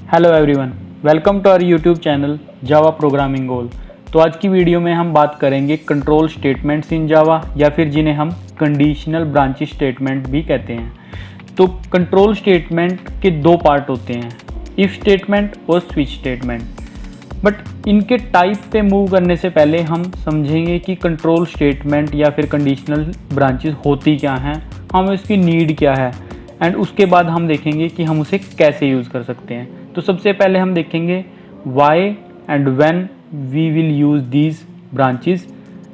Hello everyone, welcome to our YouTube channel Java programming goal. तो आज की video में हम बात करेंगे कंट्रोल स्टेटमेंट्स इन जावा या फिर जिन्हें हम कंडीशनल ब्रांचेस स्टेटमेंट भी कहते हैं। तो कंट्रोल स्टेटमेंट के दो पार्ट होते हैं, इफ स्टेटमेंट और स्विच स्टेटमेंट। बट इनके टाइप पे मूव करने से पहले हम समझेंगे कि कंट्रोल स्टेटमेंट या फिर कंडीशनल ब्रांचेस होती क्या हैं, हमें उसकी नीड क्या है, एंड उसके बाद हम देखेंगे कि हम उसे कैसे यूज़ कर सकते हैं। तो सबसे पहले हम देखेंगे why and when we will use these branches,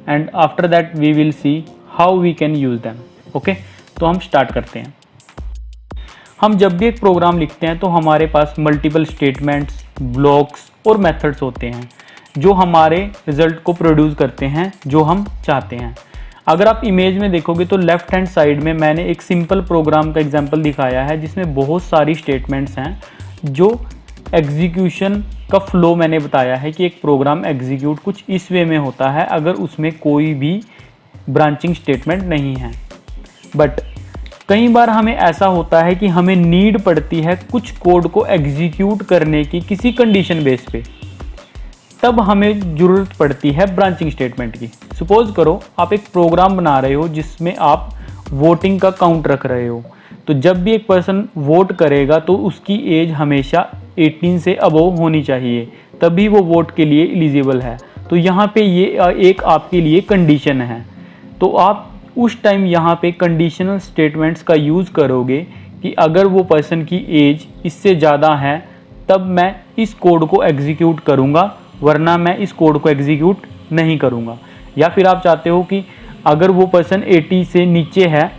and after that we will see how we can use them. Okay, तो हम स्टार्ट करते हैं। हम जब भी एक प्रोग्राम लिखते हैं तो हमारे पास मल्टीपल स्टेटमेंट्स, ब्लॉक्स और मेथड्स होते हैं जो हमारे रिजल्ट को प्रोड्यूस करते हैं जो हम चाहते हैं। अगर आप इमेज में देखोगे तो लेफ्ट हैंड साइड में मैंने एक सिंपल प्रोग्राम का एग्जांपल दिखाया है जिसमें बहुत सारी स्टेटमेंट्स हैं जो एग्जीक्यूशन का फ्लो मैंने बताया है कि एक प्रोग्राम एग्जीक्यूट कुछ इस वे में होता है अगर उसमें कोई भी ब्रांचिंग स्टेटमेंट नहीं है। बट कई बार हमें ऐसा होता है कि हमें नीड पड़ती है कुछ कोड को एग्जीक्यूट करने की किसी कंडीशन बेस पे, तब हमें ज़रूरत पड़ती है ब्रांचिंग स्टेटमेंट की। सपोज करो आप एक प्रोग्राम बना रहे हो जिसमें आप वोटिंग का काउंट रख रहे हो, तो जब भी एक पर्सन वोट करेगा तो उसकी एज हमेशा 18 से अबव होनी चाहिए, तभी वो वोट के लिए एलिजिबल है। तो यहाँ पे ये एक आपके लिए कंडीशन है। तो आप उस टाइम यहाँ पे कंडीशनल स्टेटमेंट्स का यूज़ करोगे कि अगर वो पर्सन की एज इससे ज़्यादा है तब मैं इस कोड को एग्जीक्यूट करूँगा, वरना मैं इस कोड को एग्जीक्यूट नहीं करूँगा। या फिर आप चाहते हो कि अगर वो पर्सन 80 से नीचे है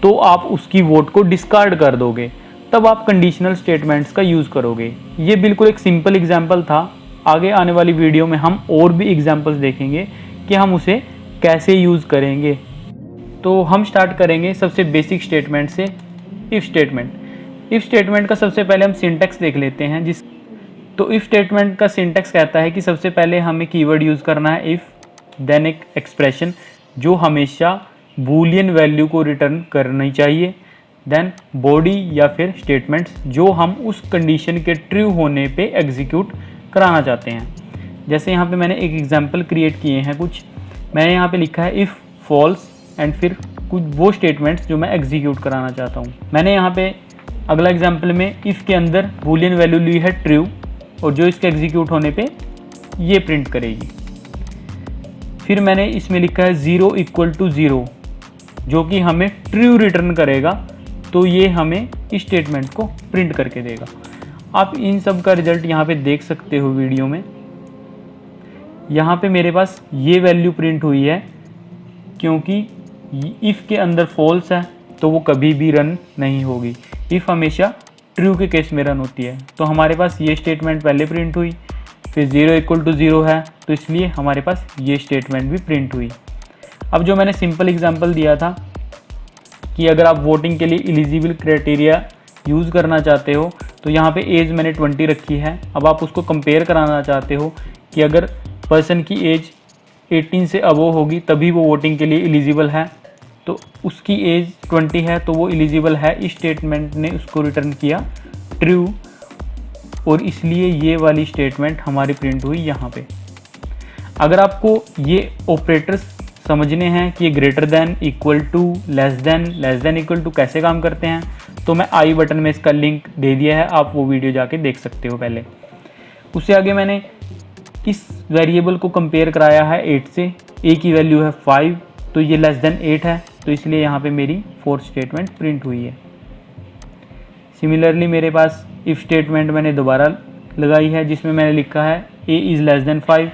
तो आप उसकी वोट को डिस्कार्ड कर दोगे, तब आप कंडीशनल स्टेटमेंट्स का यूज़ करोगे। ये बिल्कुल एक सिंपल एग्जांपल था। आगे आने वाली वीडियो में हम और भी एग्जांपल्स देखेंगे कि हम उसे कैसे यूज़ करेंगे। तो हम स्टार्ट करेंगे सबसे बेसिक स्टेटमेंट से, इफ़ स्टेटमेंट। इफ़ स्टेटमेंट का सबसे पहले हम सिंटैक्स देख लेते हैं। तो इफ़ स्टेटमेंट का सिंटैक्स कहता है कि सबसे पहले हमें कीवर्ड यूज़ करना है इफ़, देन एक एक्सप्रेशन जो हमेशा बूलियन वैल्यू को रिटर्न करनी चाहिए, देन बॉडी या फिर स्टेटमेंट्स जो हम उस कंडीशन के ट्रू होने पे एग्जीक्यूट कराना चाहते हैं। जैसे यहाँ पे मैंने एक एग्जांपल क्रिएट किए हैं कुछ। मैंने यहाँ पे लिखा है इफ़ फॉल्स एंड फिर कुछ वो स्टेटमेंट्स जो मैं एग्जीक्यूट कराना चाहता हूँ। मैंने यहाँ पे अगला एग्जाम्पल में इफ़ के अंदर बूलियन वैल्यू ली है ट्रू, और जो इसके एग्जीक्यूट होने पे ये प्रिंट करेगी। फिर मैंने इसमें लिखा है 0 इक्वल टू 0 जो कि हमें ट्रू रिटर्न करेगा, तो ये हमें इस स्टेटमेंट को प्रिंट करके देगा। आप इन सब का रिजल्ट यहाँ पे देख सकते हो वीडियो में। यहाँ पे मेरे पास ये वैल्यू प्रिंट हुई है क्योंकि इफ़ के अंदर फॉल्स है तो वो कभी भी रन नहीं होगी। इफ़ हमेशा ट्रू के केस में रन होती है, तो हमारे पास ये स्टेटमेंट पहले प्रिंट हुई। फिर 0 इक्वल टू 0 है तो इसलिए हमारे पास ये स्टेटमेंट भी प्रिंट हुई। अब जो मैंने सिंपल एग्जांपल दिया था कि अगर आप वोटिंग के लिए एलिजिबल क्राइटेरिया यूज़ करना चाहते हो, तो यहाँ पे एज मैंने 20 रखी है। अब आप उसको कंपेयर कराना चाहते हो कि अगर पर्सन की एज 18 से अबव होगी तभी वो वोटिंग के लिए एलिजिबल है, तो उसकी एज 20 है तो वो एलिजिबल है। इस स्टेटमेंट ने उसको रिटर्न किया ट्रू, और इसलिए ये वाली स्टेटमेंट हमारी प्रिंट हुई यहाँ पे। अगर आपको ये ऑपरेटर्स समझने हैं कि greater than, equal to, less than equal to कैसे काम करते हैं, तो मैं आई बटन में इसका लिंक दे दिया है, आप वो वीडियो जाके देख सकते हो पहले। उससे आगे मैंने इस वेरिएबल को कंपेयर कराया है 8 से। ए की वैल्यू है 5 तो ये लेस देन 8 है, तो इसलिए यहाँ पे मेरी फोर्थ स्टेटमेंट प्रिंट हुई है। सिमिलरली मेरे पास इफ़ स्टेटमेंट मैंने दोबारा लगाई है जिसमें मैंने लिखा है ए इज़ लेस देन 5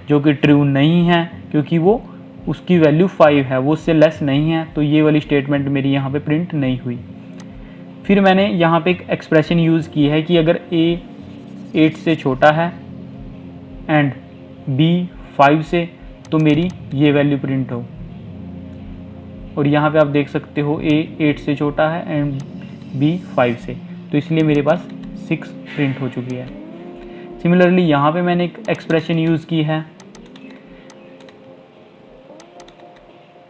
जो कि ट्रू नहीं है क्योंकि वो उसकी वैल्यू 5 है, वो उससे लेस नहीं है, तो ये वाली स्टेटमेंट मेरी यहाँ पे प्रिंट नहीं हुई। फिर मैंने यहाँ पे एक एक्सप्रेशन यूज़ की है कि अगर ए 8 से छोटा है एंड बी 5 से, तो मेरी ये वैल्यू प्रिंट हो। और यहाँ पे आप देख सकते हो ए 8 से छोटा है एंड बी 5 से, तो इसलिए मेरे पास 6 प्रिंट हो चुकी है। सिमिलरली यहाँ पे मैंने एक एक्सप्रेशन यूज़ की है।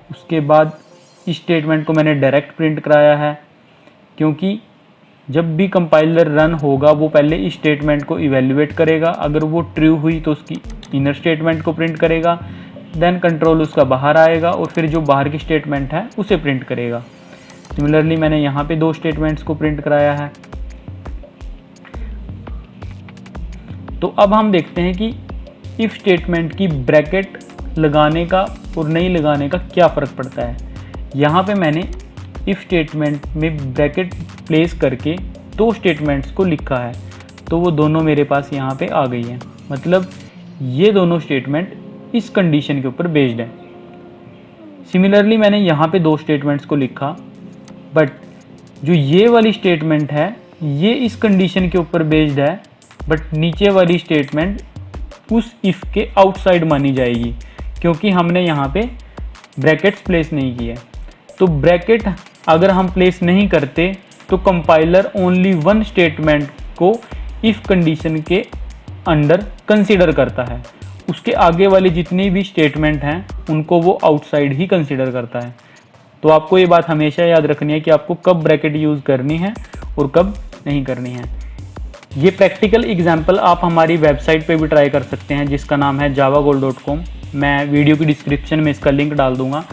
उसके बाद इस स्टेटमेंट को मैंने डायरेक्ट प्रिंट कराया है क्योंकि जब भी कंपाइलर रन होगा वो पहले इस स्टेटमेंट को इवेल्युएट करेगा, अगर वो ट्रू हुई तो उसकी इनर स्टेटमेंट को प्रिंट करेगा, देन कंट्रोल उसका बाहर आएगा और फिर जो बाहर की स्टेटमेंट है उसे प्रिंट करेगा। सिमिलरली मैंने यहाँ पे 2 स्टेटमेंट्स को प्रिंट कराया है। तो अब हम देखते हैं कि इफ स्टेटमेंट की ब्रैकेट लगाने का और नहीं लगाने का क्या फ़र्क पड़ता है। यहाँ पे मैंने इफ स्टेटमेंट में ब्रैकेट प्लेस करके 2 स्टेटमेंट्स को लिखा है, तो वो दोनों मेरे पास यहाँ पे आ गई हैं। मतलब ये दोनों स्टेटमेंट इस कंडीशन के ऊपर बेस्ड है। सिमिलरली मैंने यहाँ पे 2 स्टेटमेंट्स को लिखा, बट जो ये वाली स्टेटमेंट है ये इस कंडीशन के ऊपर बेस्ड है, बट नीचे वाली स्टेटमेंट उस इफ़ के आउटसाइड मानी जाएगी क्योंकि हमने यहाँ पे ब्रैकेट्स प्लेस नहीं किए। तो ब्रैकेट अगर हम प्लेस नहीं करते तो कंपाइलर ओनली 1 स्टेटमेंट को इफ़ कंडीशन के अंडर कंसीडर करता है, उसके आगे वाली जितनी भी स्टेटमेंट हैं उनको वो आउटसाइड ही कंसीडर करता है। तो आपको ये बात हमेशा याद रखनी है कि आपको कब ब्रैकेट यूज़ करनी है और कब नहीं करनी है। ये प्रैक्टिकल एग्जाम्पल आप हमारी वेबसाइट पे भी ट्राई कर सकते हैं जिसका नाम है javagoal.com। मैं वीडियो की डिस्क्रिप्शन में इसका लिंक डाल दूंगा।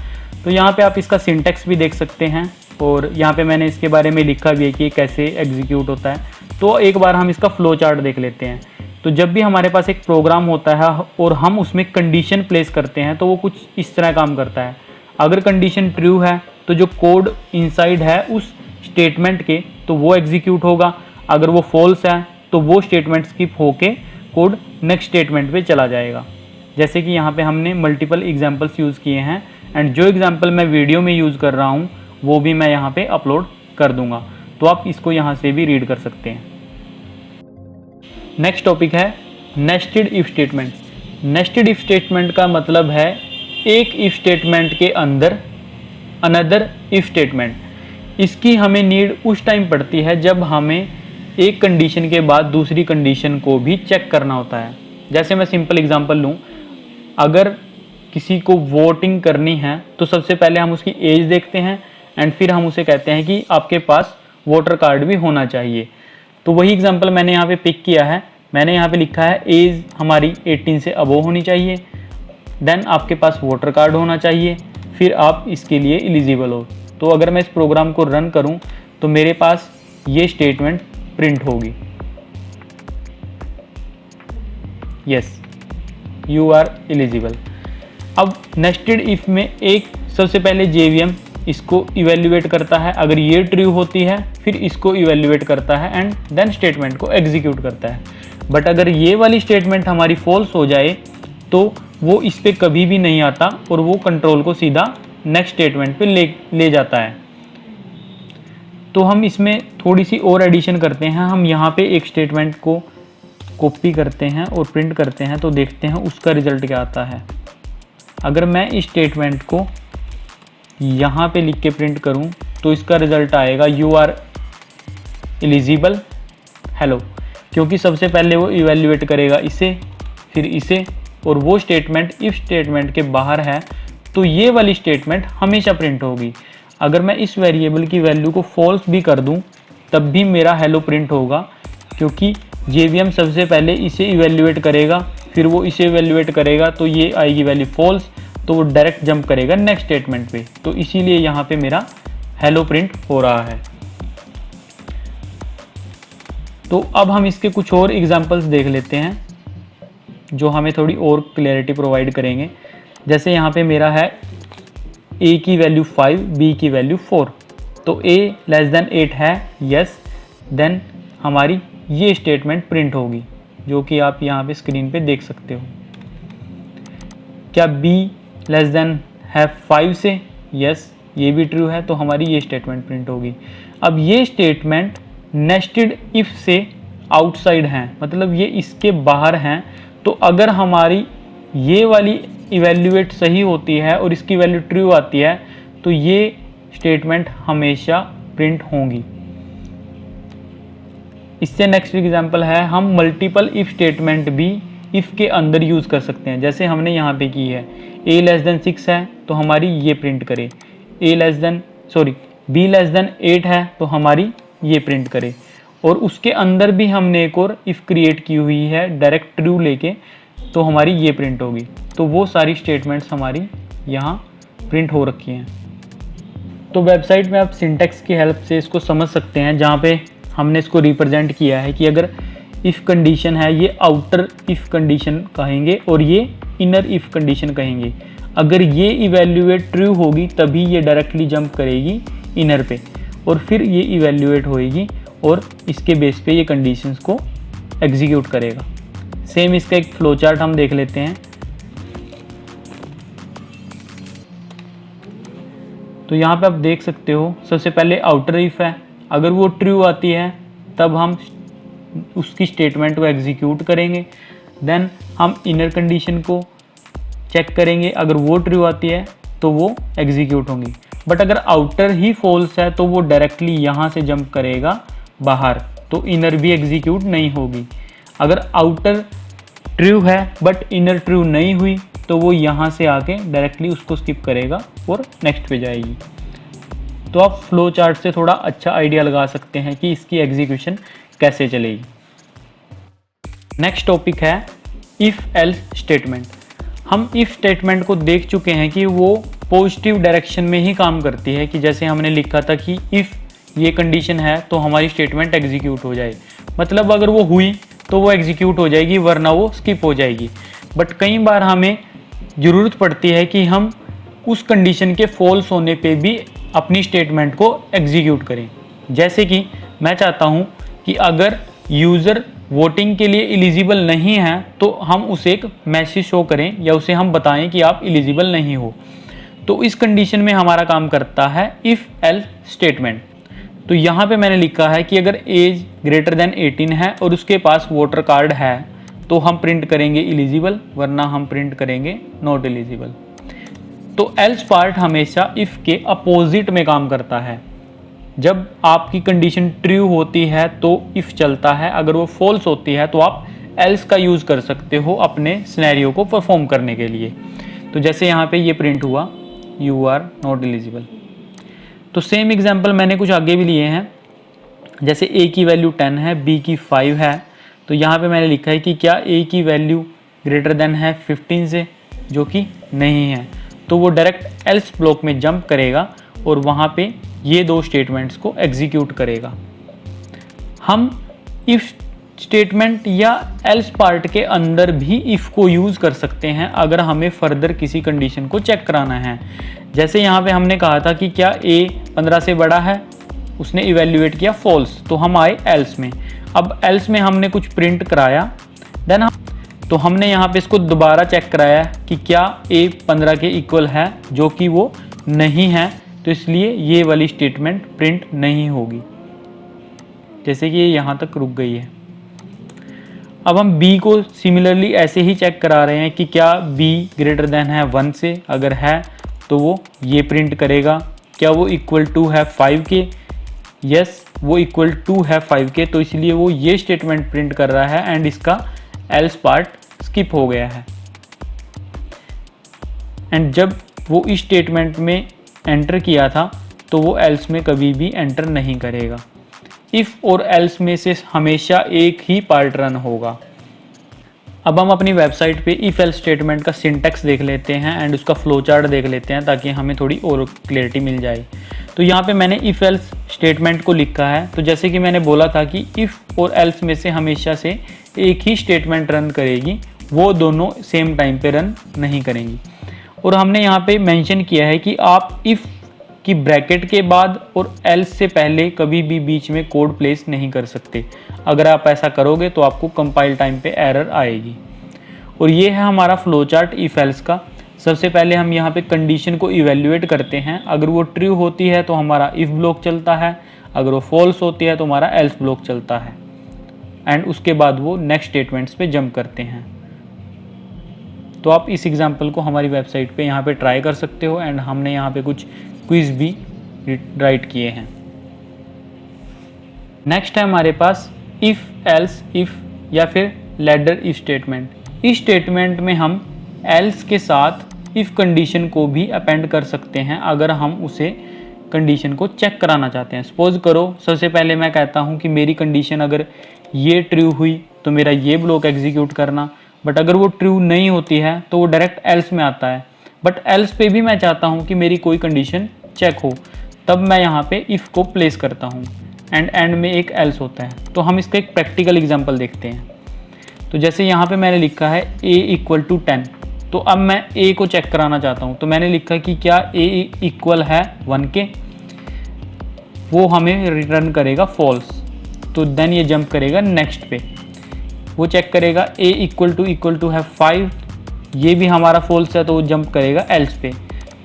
तो यहाँ पे आप इसका सिंटैक्स भी देख सकते हैं और यहाँ पे मैंने इसके बारे में लिखा भी है कि कैसे एग्जीक्यूट होता है। तो एक बार हम इसका फ्लो चार्ट देख लेते हैं। तो जब भी हमारे पास एक प्रोग्राम होता है और हम उसमें कंडीशन प्लेस करते हैं तो वो कुछ इस तरह काम करता है। अगर कंडीशन ट्रू है तो जो कोड इनसाइड है उस स्टेटमेंट के तो वो एग्जीक्यूट होगा, अगर वो फॉल्स है तो वो स्टेटमेंट स्किप होके कोड नेक्स्ट स्टेटमेंट पे चला जाएगा। जैसे कि यहाँ पे हमने मल्टीपल एग्जांपल्स यूज़ किए हैं एंड जो एग्जांपल मैं वीडियो में यूज़ कर रहा हूँ वो भी मैं यहाँ पे अपलोड कर दूँगा, तो आप इसको यहाँ से भी रीड कर सकते हैं। नेक्स्ट टॉपिक है nested if statement. Nested if statement का मतलब है एक इफ स्टेटमेंट के अंदर अनदर इफ स्टेटमेंट। इसकी हमें नीड उस टाइम पड़ती है जब हमें एक कंडीशन के बाद दूसरी कंडीशन को भी चेक करना होता है। जैसे मैं सिंपल एग्जांपल लूँ, अगर किसी को वोटिंग करनी है तो सबसे पहले हम उसकी एज देखते हैं एंड फिर हम उसे कहते हैं कि आपके पास वोटर कार्ड भी होना चाहिए। तो वही एग्जांपल मैंने यहाँ पे पिक किया है। मैंने यहाँ पे लिखा है एज हमारी 18 से अबव होनी चाहिए, देन आपके पास वोटर कार्ड होना चाहिए, फिर आप इसके लिए एलिजिबल हो। तो अगर मैं इस प्रोग्राम को रन करूं तो मेरे पास ये स्टेटमेंट प्रिंट होगी, यस यू आर एलिजिबल। अब नेस्टेड इफ में एक सबसे पहले JVM इसको इवेल्युएट करता है, अगर ये ट्रू होती है फिर इसको इवेल्युएट करता है एंड देन स्टेटमेंट को एग्जीक्यूट करता है। बट अगर ये वाली स्टेटमेंट हमारी फॉल्स हो जाए तो वो इस पे कभी भी नहीं आता और वो कंट्रोल को सीधा नेक्स्ट स्टेटमेंट पे ले जाता है। तो हम इसमें थोड़ी सी और एडिशन करते हैं। हम यहाँ पे एक स्टेटमेंट को कॉपी करते हैं और प्रिंट करते हैं, तो देखते हैं उसका रिजल्ट क्या आता है। अगर मैं इस स्टेटमेंट को यहाँ पे लिख के प्रिंट करूँ तो इसका रिजल्ट आएगा यू आर एलिजिबल हेलो, क्योंकि सबसे पहले वो इवेल्युएट करेगा इसे फिर इसे, और वो स्टेटमेंट इफ स्टेटमेंट के बाहर है तो ये वाली स्टेटमेंट हमेशा प्रिंट होगी। अगर मैं इस वेरिएबल की वैल्यू को फॉल्स भी कर दूं तब भी मेरा हेलो प्रिंट होगा, क्योंकि JVM सबसे पहले इसे इवेल्युएट करेगा फिर वो इसे इवेल्युएट करेगा, तो ये आएगी वैल्यू फॉल्स, तो वो डायरेक्ट जंप करेगा नेक्स्ट स्टेटमेंट पे। तो इसीलिए यहाँ पे मेरा हेलो प्रिंट हो रहा है। तो अब हम इसके कुछ और एग्जांपल्स देख लेते हैं जो हमें थोड़ी और क्लैरिटी प्रोवाइड करेंगे। जैसे यहाँ पे मेरा है A की वैल्यू 5, B की वैल्यू 4, तो A लेस देन 8 है, यस, देन हमारी ये स्टेटमेंट प्रिंट होगी जो कि आप यहाँ पे स्क्रीन पे देख सकते हो। क्या B लेस देन है 5 से, यस, ये भी ट्रू है, तो हमारी ये स्टेटमेंट प्रिंट होगी। अब ये स्टेटमेंट नेस्टेड इफ से आउटसाइड हैं, मतलब ये इसके बाहर हैं, तो अगर हमारी ये वाली इवेल्युएट सही होती है और इसकी वैल्यू ट्रू आती है तो ये स्टेटमेंट हमेशा प्रिंट होंगी। इससे नेक्स्ट एग्जांपल है, हम मल्टीपल इफ स्टेटमेंट भी इफ के अंदर यूज़ कर सकते हैं। जैसे हमने यहाँ पे की है A लेस देन 6 है तो हमारी ये प्रिंट करे, B लेस देन 8 है तो हमारी ये प्रिंट करे। और उसके अंदर भी हमने एक और इफ़ क्रिएट की हुई है डायरेक्ट ट्रू लेके, तो हमारी ये प्रिंट होगी। तो वो सारी स्टेटमेंट्स हमारी यहाँ प्रिंट हो रखी हैं। तो वेबसाइट में आप सिंटैक्स की हेल्प से इसको समझ सकते हैं, जहाँ पे हमने इसको रिप्रेजेंट किया है कि अगर इफ़ कंडीशन है ये आउटर इफ़ कंडीशन कहेंगे और ये इनर इफ़ कंडीशन कहेंगे। अगर ये इवैल्यूएट ट्रू होगी तभी ये डायरेक्टली जंप करेगी इनर पे, और फिर ये इवैल्यूएट होएगी और इसके बेस पे ये कंडीशंस को एग्जीक्यूट करेगा। सेम इसका एक फ्लो चार्ट हम देख लेते हैं। तो यहाँ पे आप देख सकते हो, सबसे पहले आउटर इफ है, अगर वो ट्रू आती है तब हम उसकी स्टेटमेंट को एग्जीक्यूट करेंगे। देन हम इनर कंडीशन को चेक करेंगे, अगर वो ट्रू आती है तो वो एग्जीक्यूट होंगी। बट अगर आउटर ही फॉल्स है तो वो डायरेक्टली यहाँ से जंप करेगा बाहर, तो इनर भी एग्जीक्यूट नहीं होगी। अगर आउटर ट्रू है बट इनर ट्रू नहीं हुई तो वो यहाँ से आके डायरेक्टली उसको स्किप करेगा और नेक्स्ट पे जाएगी। तो आप फ्लो चार्ट से थोड़ा अच्छा आइडिया लगा सकते हैं कि इसकी एग्जीक्यूशन कैसे चलेगी। नेक्स्ट टॉपिक है इफ़ एल्स स्टेटमेंट। हम इफ़ स्टेटमेंट को देख चुके हैं कि वो पॉजिटिव डायरेक्शन में ही काम करती है, कि जैसे हमने लिखा था कि इफ़ ये कंडीशन है तो हमारी स्टेटमेंट एग्जीक्यूट हो जाए, मतलब अगर वो हुई तो वो एग्जीक्यूट हो जाएगी वरना वो स्किप हो जाएगी। बट कई बार हमें ज़रूरत पड़ती है कि हम उस कंडीशन के फॉल्स होने पे भी अपनी स्टेटमेंट को एग्जीक्यूट करें। जैसे कि मैं चाहता हूँ कि अगर यूज़र वोटिंग के लिए एलिजिबल नहीं है तो हम उसे एक मैसेज शो करें या उसे हम बताएं कि आप एलिजिबल नहीं हो। तो इस कंडीशन में हमारा काम करता है इफ़ एल्स स्टेटमेंट। तो यहाँ पे मैंने लिखा है कि अगर एज ग्रेटर देन 18 है और उसके पास वोटर कार्ड है तो हम प्रिंट करेंगे एलिजिबल, वरना हम प्रिंट करेंगे नॉट एलिजिबल। तो एल्स पार्ट हमेशा इफ़ के अपोजिट में काम करता है। जब आपकी कंडीशन ट्रू होती है तो इफ़ चलता है, अगर वो फॉल्स होती है तो आप एल्स का यूज़ कर सकते हो अपने सिनेरियो को परफॉर्म करने के लिए। तो जैसे यहाँ पे ये प्रिंट हुआ यू आर नॉट एलिजिबल। तो सेम एग्जांपल मैंने कुछ आगे भी लिए हैं, जैसे a की वैल्यू 10 है, b की 5 है। तो यहाँ पे मैंने लिखा है कि क्या a की वैल्यू ग्रेटर देन है 15 से, जो कि नहीं है। तो वो डायरेक्ट एल्स ब्लॉक में जंप करेगा और वहाँ पे ये दो स्टेटमेंट्स को एग्जीक्यूट करेगा। हम इफ़ स्टेटमेंट या एल्स पार्ट के अंदर भी इफ़ को यूज़ कर सकते हैं अगर हमें फर्दर किसी कंडीशन को चेक कराना है। जैसे यहाँ पे हमने कहा था कि क्या a 15 से बड़ा है, उसने इवेल्युएट किया फॉल्स, तो हम आए एल्स में। अब एल्स में हमने कुछ प्रिंट कराया, देन तो हमने यहाँ पे इसको दोबारा चेक कराया कि क्या a 15 के इक्वल है, जो कि वो नहीं है, तो इसलिए ये वाली स्टेटमेंट प्रिंट नहीं होगी। जैसे कि ये यहाँ तक रुक गई है। अब हम b को सिमिलरली ऐसे ही चेक करा रहे हैं कि क्या b ग्रेटर देन है 1 से, अगर है तो वो ये प्रिंट करेगा। क्या वो इक्वल टू है 5 के, यस वो इक्वल टू है 5 के, तो इसलिए वो ये स्टेटमेंट प्रिंट कर रहा है एंड इसका एल्स पार्ट स्किप हो गया है। एंड जब वो इस स्टेटमेंट में एंटर किया था तो वो एल्स में कभी भी एंटर नहीं करेगा। इफ़ और एल्स में से हमेशा एक ही पार्ट रन होगा। अब हम अपनी वेबसाइट पे इफ़ एल्स स्टेटमेंट का सिंटैक्स देख लेते हैं एंड उसका फ्लो चार्ट देख लेते हैं ताकि हमें थोड़ी और क्लैरिटी मिल जाए। तो यहाँ पे मैंने इफ़ एल्स स्टेटमेंट को लिखा है। तो जैसे कि मैंने बोला था कि इफ़ और एल्स में से हमेशा से एक ही स्टेटमेंट रन करेगी, वो दोनों सेम टाइम पे रन नहीं करेंगी। और हमने यहाँ पे मेंशन किया है कि आप इफ़ की ब्रैकेट के बाद और एल्स से पहले कभी भी बीच में कोड प्लेस नहीं कर सकते। अगर आप ऐसा करोगे तो आपको कंपाइल टाइम पे एरर आएगी। और ये है हमारा फ्लो चार्ट इफ़ एल्स का। सबसे पहले हम यहाँ पे कंडीशन को इवेल्युएट करते हैं। अगर वो ट्रू होती है तो हमारा इफ़ ब्लॉक चलता है, अगर वो फॉल्स होती है तो हमारा एल्स ब्लॉक चलता है, एंड उसके बाद वो नेक्स्ट स्टेटमेंट्स पे जंप करते हैं। तो आप इस एग्जाम्पल को हमारी वेबसाइट पे यहाँ पे ट्राई कर सकते हो एंड हमने यहाँ पे कुछ क्विज भी राइट किए हैं। नेक्स्ट है हमारे पास इफ़ एल्स इफ़ या फिर लैडर इफ स्टेटमेंट। इस स्टेटमेंट में हम एल्स के साथ इफ़ कंडीशन को भी अपेंड कर सकते हैं अगर हम उसे कंडीशन को चेक कराना चाहते हैं। सपोज करो सबसे पहले मैं कहता हूँ कि मेरी कंडीशन अगर ये ट्रू हुई तो मेरा ये ब्लॉक एग्जीक्यूट करना, बट अगर वो ट्रू नहीं होती है तो वो डायरेक्ट एल्स में आता है। बट एल्स पे भी मैं चाहता हूँ कि मेरी कोई कंडीशन चेक हो, तब मैं यहाँ पे इफ़ को प्लेस करता हूँ एंड एंड में एक एल्स होता है। तो हम इसका एक प्रैक्टिकल एग्जांपल देखते हैं। तो जैसे यहाँ पे मैंने लिखा है a इक्वल टू 10, तो अब मैं a को चेक कराना चाहता हूँ। तो मैंने लिखा कि क्या a इक्वल है 1 के, वो हमें रिटर्न करेगा फॉल्स। तो देन ये जंप करेगा नेक्स्ट पे, वो चेक करेगा a इक्वल टू है 5, ये भी हमारा फॉल्स है तो वो जंप करेगा एल्स पे।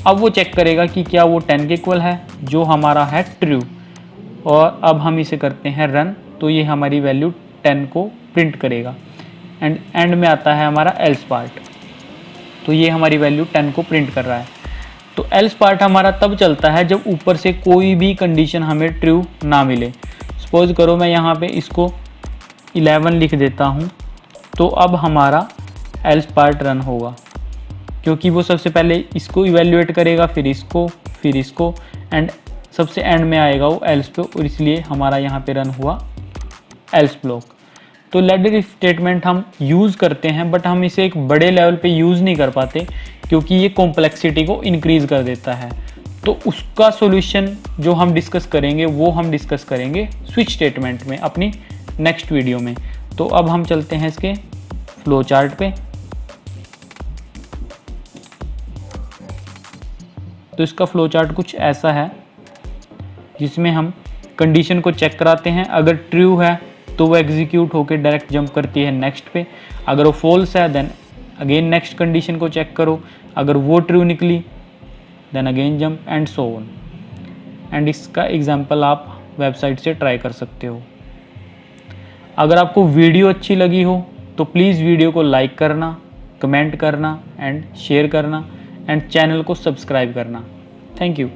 अब वो चेक करेगा कि क्या वो 10 के इक्वल है, जो हमारा है ट्रू, और अब हम इसे करते हैं रन, तो ये हमारी वैल्यू 10 को प्रिंट करेगा एंड एंड में आता है हमारा एल्स पार्ट। तो ये हमारी वैल्यू 10 को प्रिंट कर रहा है। तो एल्स पार्ट हमारा तब चलता है जब ऊपर से कोई भी कंडीशन हमें ट्रू ना मिले। सपोज करो मैं यहाँ पे इसको 11 लिख देता हूँ, तो अब हमारा एल्स पार्ट रन होगा, क्योंकि वो सबसे पहले इसको इवेल्युएट करेगा, फिर इसको एंड सबसे एंड में आएगा वो एल्स पे, और इसलिए हमारा यहाँ पे रन हुआ एल्स ब्लॉक। तो लेटर इफ स्टेटमेंट हम यूज़ करते हैं, बट हम इसे एक बड़े लेवल पे यूज़ नहीं कर पाते, क्योंकि ये कॉम्प्लेक्सिटी को इंक्रीज़ कर देता है। तो उसका सॉल्यूशन जो हम डिस्कस करेंगे वो हम डिस्कस करेंगे स्विच स्टेटमेंट में अपनी नेक्स्ट वीडियो में। तो अब हम चलते हैं इसके फ्लो चार्ट पे। तो इसका फ्लो चार्ट कुछ ऐसा है, जिसमें हम कंडीशन को चेक कराते हैं। अगर ट्रू है तो वो एग्जीक्यूट होकर डायरेक्ट जंप करती है नेक्स्ट पे। अगर वो फॉल्स है देन अगेन नेक्स्ट कंडीशन को चेक करो, अगर वो ट्रू निकली then again jump and so on. And इसका एग्जांपल आप वेबसाइट से ट्राई कर सकते हो। अगर आपको वीडियो अच्छी लगी हो तो प्लीज़ वीडियो को लाइक करना, कमेंट करना एंड शेयर करना एंड चैनल को सब्सक्राइब करना। Thank you.